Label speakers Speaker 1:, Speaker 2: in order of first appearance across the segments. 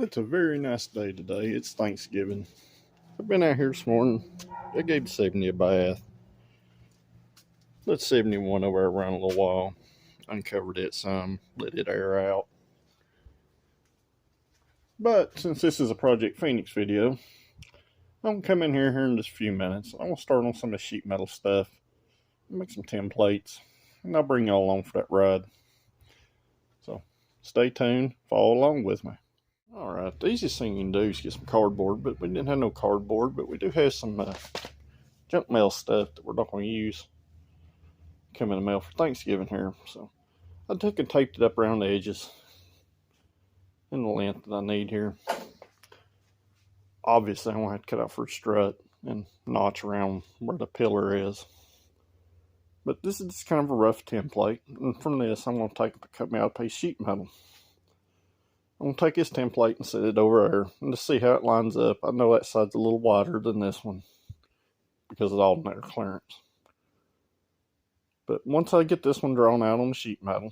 Speaker 1: it's a very nice day today. It's Thanksgiving. I've been out here this morning. I gave 70 a bath. Let 71 over there run a little while. Uncovered it some, let it air out. But since this is a Project Phoenix video, I'm going to come in here in just a few minutes. I'm going to start on some of the sheet metal stuff, make some templates, and I'll bring y'all along for that ride. So stay tuned, follow along with me. Alright, the easiest thing you can do is get some cardboard, but we didn't have no cardboard, but we do have some junk mail stuff that we're not going to use come in the mail for Thanksgiving here. So I took and taped it up around the edges in the length that I need here. Obviously I'm going to have to cut out for a strut and notch around where the pillar is. But this is just kind of a rough template, and from this I'm going to cut me out a piece of sheet metal. I'm going to take this template and set it over there and just see how it lines up. I know that side's a little wider than this one because of the alternator clearance. But once I get this one drawn out on the sheet metal,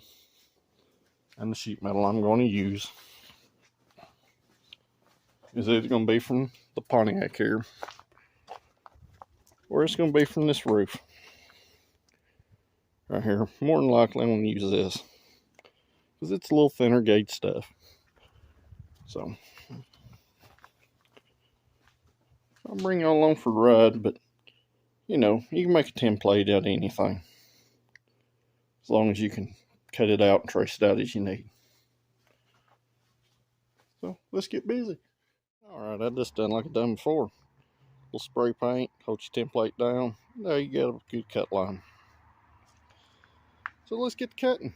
Speaker 1: and the sheet metal I'm going to use is either going to be from the Phenoix here, or it's going to be from this roof right here. More than likely I'm going to use this because it's a little thinner gauge stuff. So I'll bring y'all along for the ride, but you know, you can make a template out of anything as long as you can cut it out and trace it out as you need. So let's get busy. Alright, I just done like I done before. A little spray paint, hold your template down. There you get a good cut line. So let's get to cutting.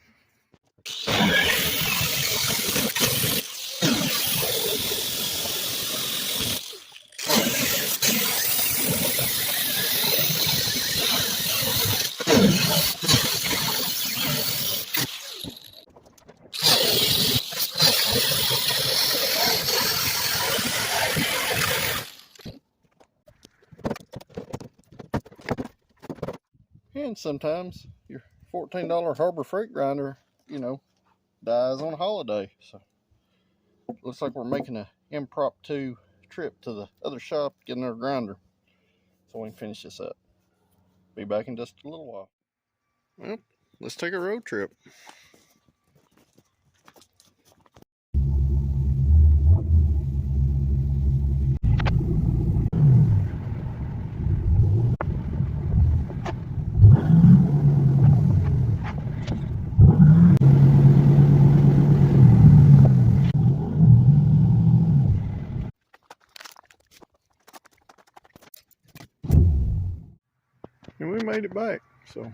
Speaker 1: And sometimes your $14 Harbor Freight grinder, you know, dies on a holiday. So looks like we're making an impromptu trip to the other shop, getting our grinder so we can finish this up. Be back in just a little while. Well, let's take a road trip. And we made it back, so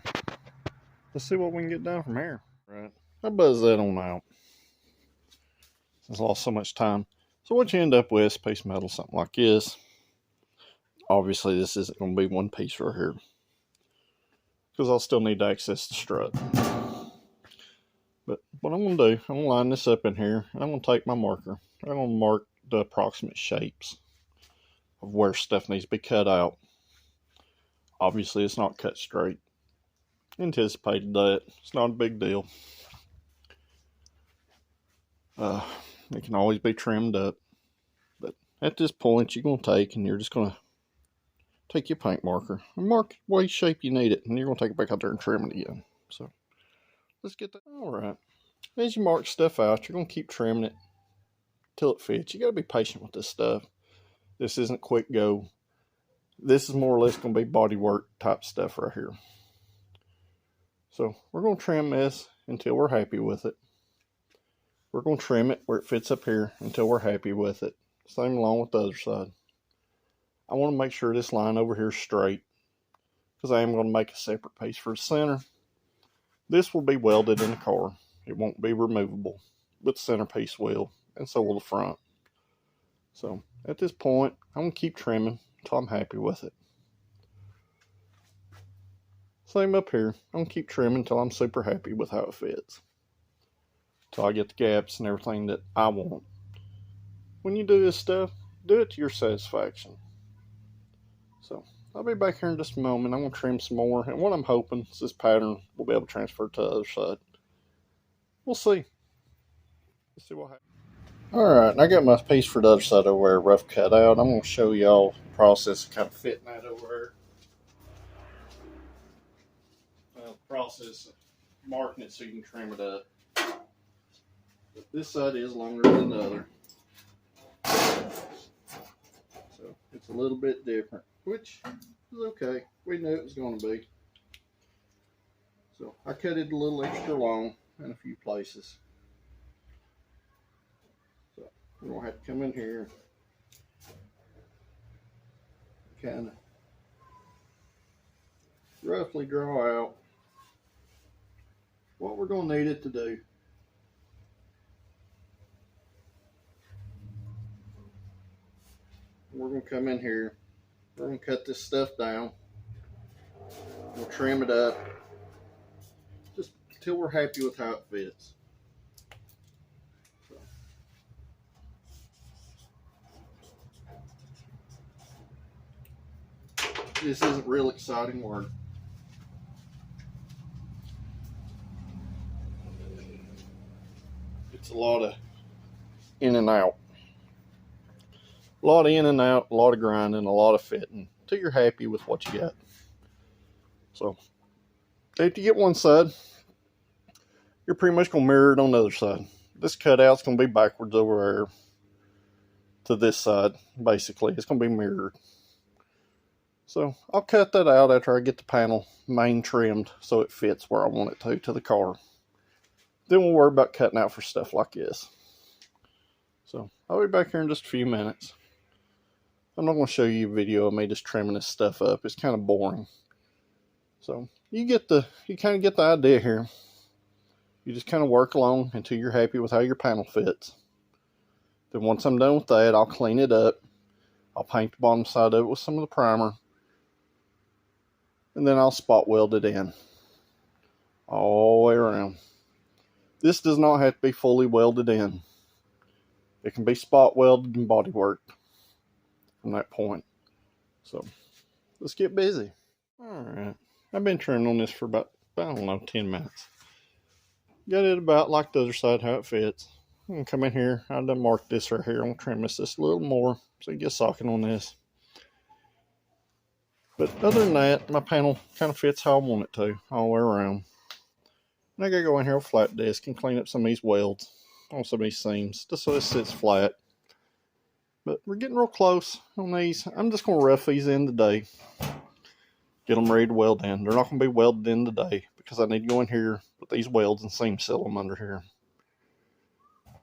Speaker 1: let's see what we can get done from here. Right, I buzz that on out. It's lost so much time. So what you end up with is a piece of metal, something like this. Obviously this isn't going to be one piece right here, because I'll still need to access the strut. But what I'm going to do, I'm going to line this up in here, and I'm going to take my marker. I'm going to mark the approximate shapes of where stuff needs to be cut out. Obviously it's not cut straight. Anticipated that. It's not a big deal. It can always be trimmed up. But at this point you're going to take, and you're just going to take your paint marker and mark what shape you need it, and you're going to take it back out there and trim it again. So let's get that. Alright, as you mark stuff out, you're going to keep trimming it till it fits. You got to be patient with this stuff. This isn't quick go. This is more or less going to be body work type stuff right here. So we're going to trim this until we're happy with it. We're going to trim it where it fits up here until we're happy with it. Same along with the other side. I want to make sure this line over here is straight, because I am going to make a separate piece for the center. This will be welded in the car. It won't be removable, but the centerpiece will, and so will the front. So at this point, I'm going to keep trimming until I'm happy with it. Same up here. I'm going to keep trimming until I'm super happy with how it fits. Until I get the gaps and everything that I want. When you do this stuff, do it to your satisfaction. So I'll be back here in just a moment. I'm going to trim some more, and what I'm hoping is this pattern will be able to transfer to the other side. We'll see. Let's see what happens. Alright, I got my piece for the other side over there rough cut out. I'm going to show y'all the process of kind of fitting that over there. The process of marking it so you can trim it up. But this side is longer than the other. So it's a little bit different, which is okay. We knew it was going to be. So I cut it a little extra long in a few places. So we're going to have to come in here, kind of roughly draw out what we're going to need it to do. We're going to come in here, we're going to cut this stuff down, we'll trim it up just until we're happy with how it fits. So. This isn't real exciting work. It's a lot of in and out. A lot of in and out, a lot of grinding, a lot of fitting until you're happy with what you got. So after you get one side, you're pretty much going to mirror it on the other side. This cutout's going to be backwards over there to this side, basically. It's going to be mirrored. So I'll cut that out after I get the panel main trimmed so it fits where I want it to the car. Then we'll worry about cutting out for stuff like this. So I'll be back here in just a few minutes. I'm not going to show you a video of me just trimming this stuff up. It's kind of boring. So you kind of get the idea here. You just kind of work along until you're happy with how your panel fits. Then once I'm done with that, I'll clean it up. I'll paint the bottom side of it with some of the primer. And then I'll spot weld it in. All the way around. This does not have to be fully welded in. It can be spot welded and body worked from that point. So let's get busy. Alright, I've been trimming on this for about, I don't know, 10 minutes. Got it about like the other side, how it fits. I'm going to come in here, I done marked this right here. I'm going to trim this just a little more so you get socket on this. But other than that, my panel kind of fits how I want it to, all the way around. And I got to go in here with a flat disc and clean up some of these welds on some of these seams, just so this sits flat. But we're getting real close on these. I'm just going to rough these in today. Get them ready to weld in. They're not going to be welded in today because I need to go in here with these welds and seam seal them under here.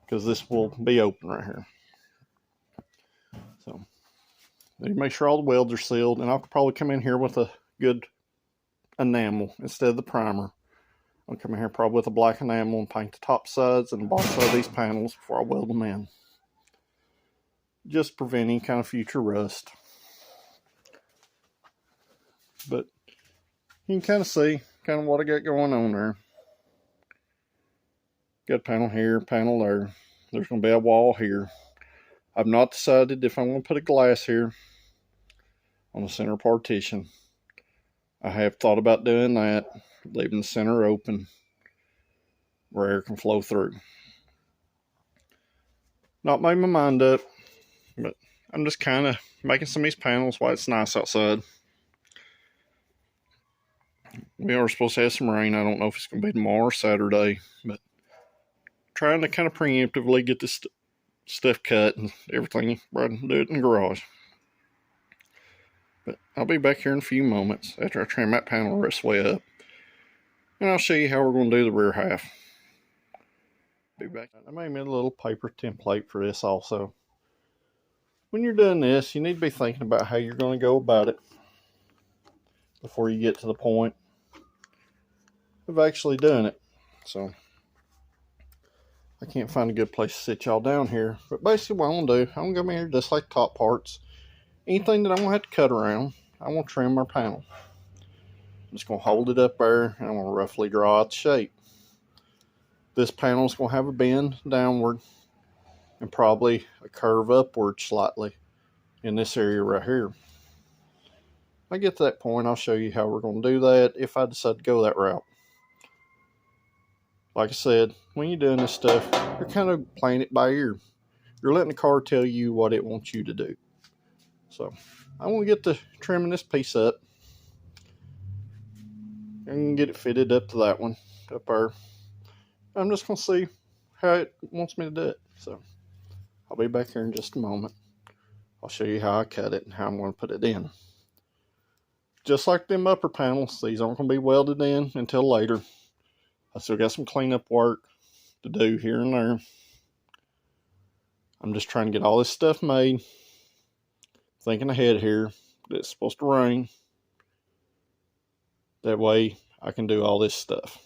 Speaker 1: Because this will be open right here. So, need to make sure all the welds are sealed. And I'll probably come in here with a good enamel instead of the primer. I'll come in here probably with a black enamel and paint the top sides and the bottom side of these panels before I weld them in. Just preventing kind of future rust. But you can kind of see kind of what I got going on there. Got a panel here, panel there. There's going to be a wall here. I've not decided if I'm going to put a glass here on the center partition. I have thought about doing that, leaving the center open where air can flow through. Not made my mind up, but I'm just kind of making some of these panels while it's nice outside. We are supposed to have some rain. I don't know if it's going to be tomorrow or Saturday, but trying to kind of preemptively get this stuff cut and everything, rather than do it in the garage. But I'll be back here in a few moments after I trim that panel the rest of the way up. And I'll show you how we're going to do the rear half. Be back. I made me a little paper template for this also. When you're doing this, you need to be thinking about how you're going to go about it before you get to the point of actually doing it. So I can't find a good place to sit y'all down here, but basically what I'm going to do, I'm going to go in here just like top parts. Anything that I'm going to have to cut around, I want to trim our panel. I'm just going to hold it up there and I'm going to roughly draw out the shape. This panel is going to have a bend downward and probably a curve upward slightly in this area right here. When I get to that point, I'll show you how we're going to do that if I decide to go that route. Like I said, when you're doing this stuff, you're kind of playing it by ear. You're letting the car tell you what it wants you to do. So I'm going to get to trimming this piece up and get it fitted up to that one up there. I'm just going to see how it wants me to do it. So I'll be back here in just a moment. I'll show you how I cut it and how I'm going to put it in. Just like them upper panels, these aren't going to be welded in until later. I still got some cleanup work to do here and there. I'm just trying to get all this stuff made. Thinking ahead here. It's supposed to rain. That way I can do all this stuff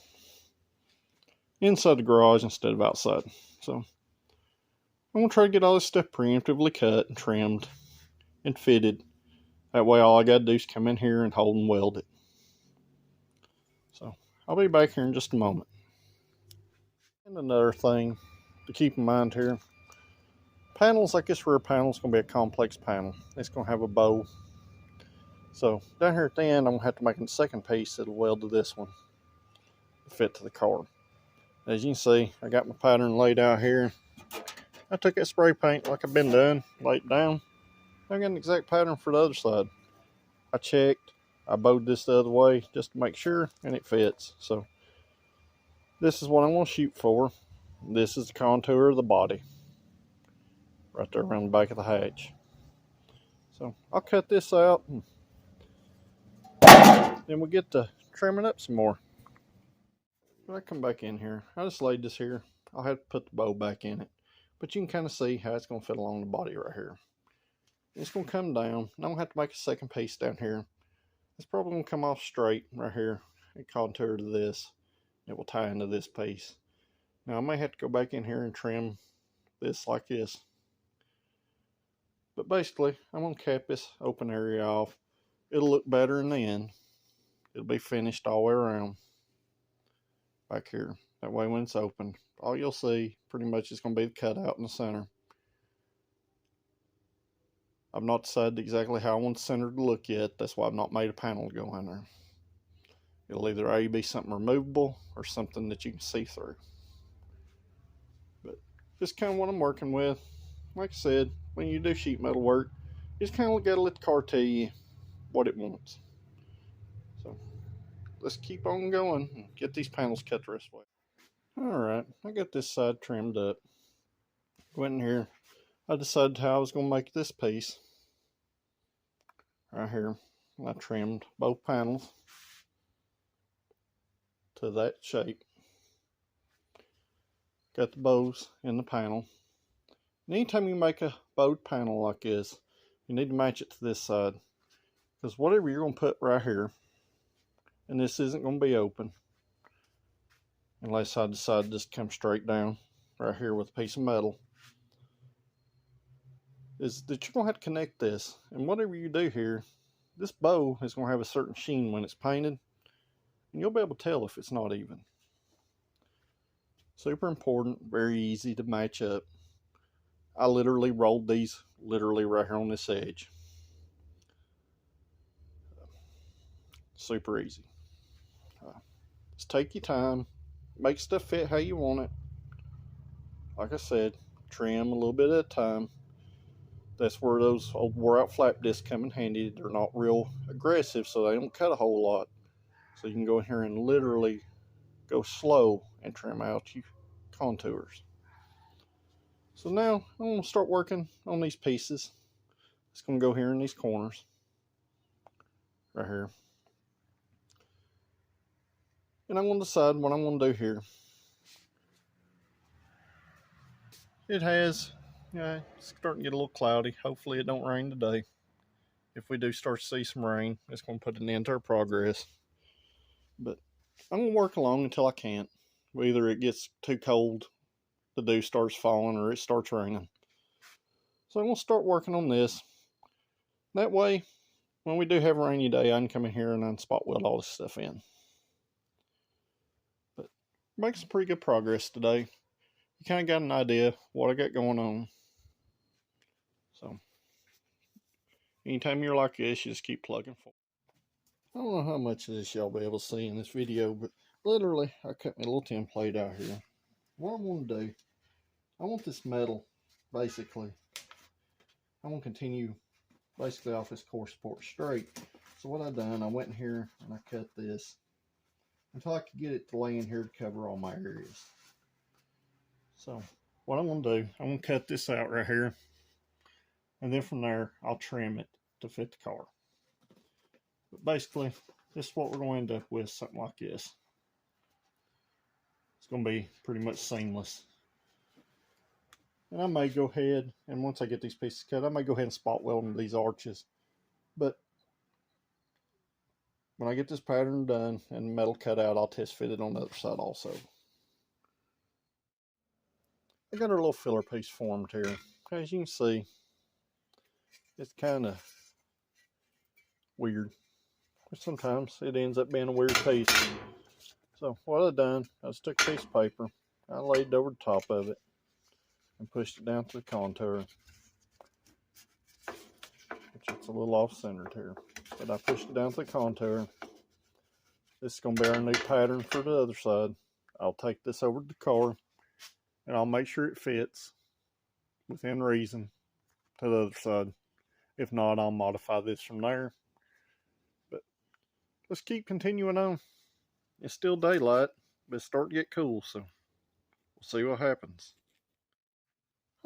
Speaker 1: inside the garage instead of outside. So I'm going to try to get all this stuff preemptively cut and trimmed and fitted. That way all I got to do is come in here and hold and weld it. So I'll be back here in just a moment. And another thing to keep in mind here, panels like this rear panel is going to be a complex panel. It's going to have a bow. So down here at the end, I'm going to have to make a second piece that'll weld to this one to fit to the car. As you can see, I got my pattern laid out here. I took that spray paint like I've been doing, laid it down. I got an exact pattern for the other side. I checked, I bowed this the other way just to make sure, and it fits. So this is what I'm going to shoot for. This is the contour of the body, right there around the back of the hatch. So I'll cut this out, and then we'll get to trimming up some more. When I come back in here, I just laid this here. I'll have to put the bow back in it, but you can kind of see how it's going to fit along the body right here. It's going to come down, and I'm going to have to make a second piece down here. It's probably going to come off straight right here and contour to this. It will tie into this piece. Now I may have to go back in here and trim this like this. But basically, I'm going to cap this open area off. It'll look better in the end. It'll be finished all the way around back here. That way when it's open, all you'll see pretty much is going to be the cutout in the center. I've not decided exactly how I want the center to look yet. That's why I've not made a panel to go in there. It'll either A, be something removable or something that you can see through. But just kind of what I'm working with. Like I said, when you do sheet metal work, you just kind of got to let the car tell you what it wants. So let's keep on going and get these panels cut the rest of the way. Alright, I got this side trimmed up. Went in here. I decided how I was going to make this piece. Right here. I trimmed both panels to that shape. Got the bows in the panel. And anytime you make a bowed panel like this, you need to match it to this side. Because whatever you're going to put right here, and this isn't going to be open, unless I decide to just come straight down right here with a piece of metal, is that you're going to have to connect this. And whatever you do here, this bow is going to have a certain sheen when it's painted, and you'll be able to tell if it's not even. Super important, very easy to match up. I literally rolled these right here on this edge. Super easy. Just take your time, make stuff fit how you want it. Like I said, trim a little bit at a time. That's where those old wore out flap discs come in handy. They're not real aggressive, so they don't cut a whole lot. So you can go in here and literally go slow and trim out your contours. So now I'm going to start working on these pieces. It's going to go here in these corners. Right here. And I'm going to decide what I'm going to do here. It has, yeah, it's starting to get a little cloudy. Hopefully it don't rain today. If we do start to see some rain, it's going to put an end to our progress. But I'm going to work along until I can't. Either it gets too cold, the dew starts falling, or it starts raining. So I'm going to start working on this. That way, when we do have a rainy day, I can come in here and unspot weld all this stuff in. But make some pretty good progress today. You kind of got an idea of what I got going on. So, anytime you're like this, you just keep plugging forward. I don't know how much of this y'all be able to see in this video, but literally, I cut my little template out here. What I want to do, I want this metal basically, I'm going to continue basically off this core support straight. So what I've done, I went in here and I cut this until I could get it to lay in here to cover all my areas. So what I'm going to do, I'm going to cut this out right here, and then from there I'll trim it to fit the car. But basically, this is what we're going to end up with, something like this. It's going to be pretty much seamless. And I may go ahead, and once I get these pieces cut, I may go ahead and spot weld into these arches. But when I get this pattern done and the metal cut out, I'll test fit it on the other side also. I got our little filler piece formed here. As you can see, it's kind of weird. Sometimes it ends up being a weird piece. So what I've done, I just took a piece of paper, I laid it over the top of it, and pushed it down to the contour. Which it's a little off-centered here. But I pushed it down to the contour. This is going to be our new pattern for the other side. I'll take this over to the car, and I'll make sure it fits within reason to the other side. If not, I'll modify this from there. But let's keep continuing on. It's still daylight, but it's starting to get cool, so we'll see what happens.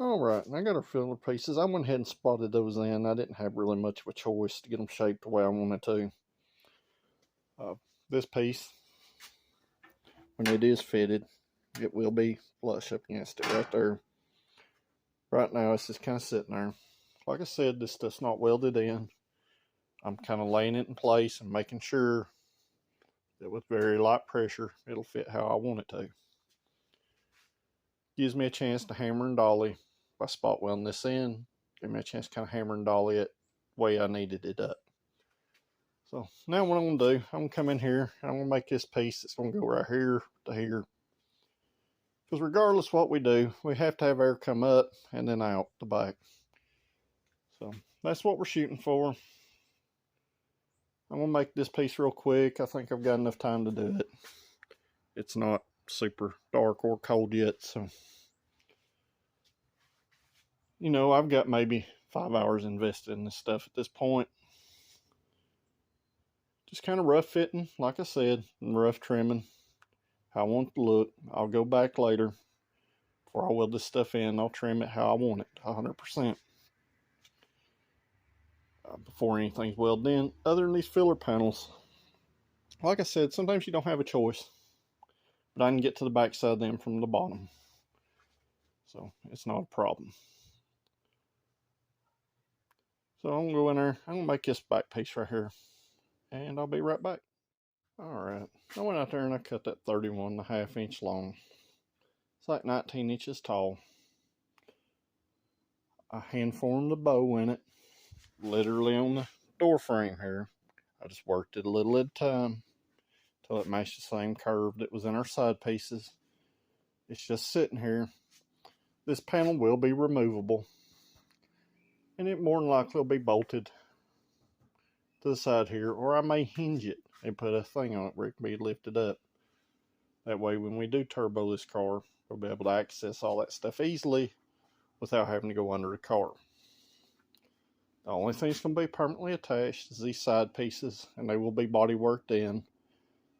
Speaker 1: Alright, and I got our filler pieces. I went ahead and spotted those in. I didn't have really much of a choice to get them shaped the way I wanted to. This piece, when it is fitted, it will be flush up against it right there. Right now, it's just kind of sitting there. Like I said, this stuff's not welded in. I'm kind of laying it in place and making sure that with very light pressure, it'll fit how I want it to. Gives me a chance to hammer and dolly by spot welding this in. Give me a chance to kind of hammer and dolly it the way I needed it up. So now what I'm going to do, I'm going to come in here, I'm going to make this piece that's going to go right here to here. Because regardless of what we do, we have to have air come up and then out the back. So that's what we're shooting for. I'm going to make this piece real quick. I think I've got enough time to do it. It's not super dark or cold yet, so you know, I've got maybe 5 hours invested in this stuff at this point. Just kind of rough fitting, like I said, and rough trimming. How I want it to look. I'll go back later before I weld this stuff in. I'll trim it how I want it, 100%. Before anything's welded in, other than these filler panels. Like I said, sometimes you don't have a choice, but I can get to the back side of them from the bottom, so it's not a problem. So I'm going to go in there, I'm going to make this back piece right here, and I'll be right back. Alright, I went out there and I cut that 31.5 inch long. It's like 19 inches tall. I hand formed the bow in it, literally on the door frame here. I just worked it a little at a time until it matched the same curve that was in our side pieces. It's just sitting here. This panel will be removable, and it more than likely will be bolted to the side here, or I may hinge it and put a thing on it where it can be lifted up. That way when we do turbo this car, we'll be able to access all that stuff easily without having to go under the car. The only thing that's going to be permanently attached is these side pieces, and they will be body worked in.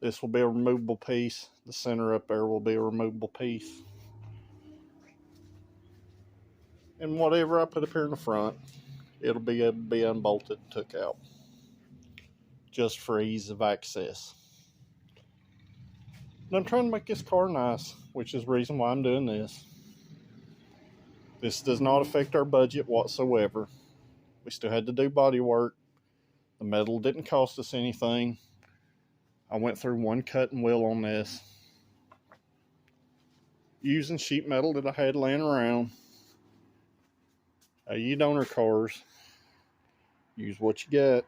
Speaker 1: This will be a removable piece. The center up there will be a removable piece. And whatever I put up here in the front, it'll be able to be unbolted and took out, just for ease of access. And I'm trying to make this car nice, which is the reason why I'm doing this. This does not affect our budget whatsoever. We still had to do body work. The metal didn't cost us anything. I went through one cut and wheel on this, using sheet metal that I had laying around. You donor cars, use what you got.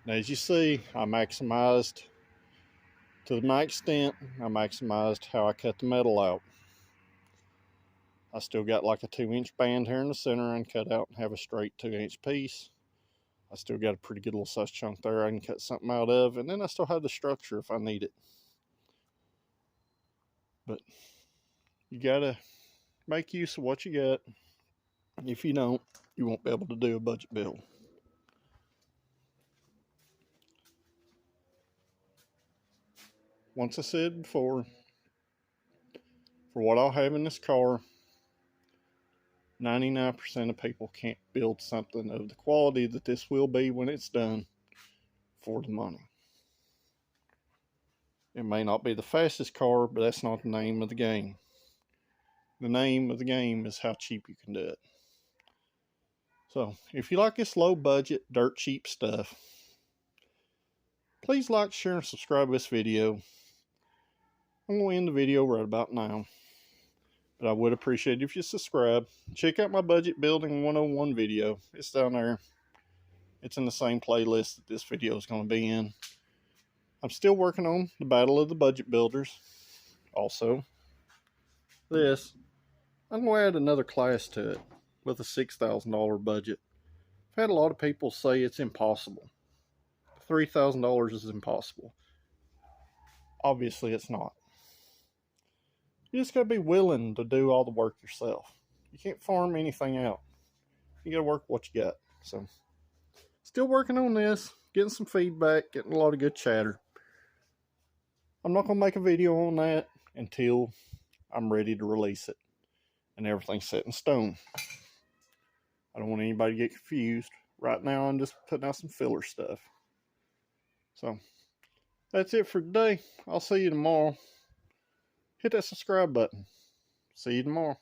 Speaker 1: And as you see, I maximized to my extent. I maximized how I cut the metal out. I still got like a 2-inch band here in the center and cut out and have a straight 2-inch piece. I still got a pretty good little size chunk there I can cut something out of, and then I still have the structure if I need it. But you gotta make use of what you got. If you don't, you won't be able to do a budget build. Once I said before, for what I'll have in this car, 99% of people can't build something of the quality that this will be when it's done for the money. It may not be the fastest car, but that's not the name of the game. The name of the game is how cheap you can do it. So, if you like this low budget, dirt cheap stuff, please like, share, and subscribe to this video. I'm going to end the video right about now. But I would appreciate it if you subscribe. Check out my budget building 101 video. It's down there. It's in the same playlist that this video is going to be in. I'm still working on the Battle of the Budget Builders. Also, this, I'm going to add another class to it with a $6,000 budget. I've had a lot of people say it's impossible. $3,000 is impossible. Obviously, it's not. You just got to be willing to do all the work yourself. You can't farm anything out. You got to work what you got. So, still working on this, getting some feedback, getting a lot of good chatter. I'm not going to make a video on that until I'm ready to release it and everything's set in stone. I don't want anybody to get confused. Right now, I'm just putting out some filler stuff. So, that's it for today. I'll see you tomorrow. Hit that subscribe button. See you tomorrow.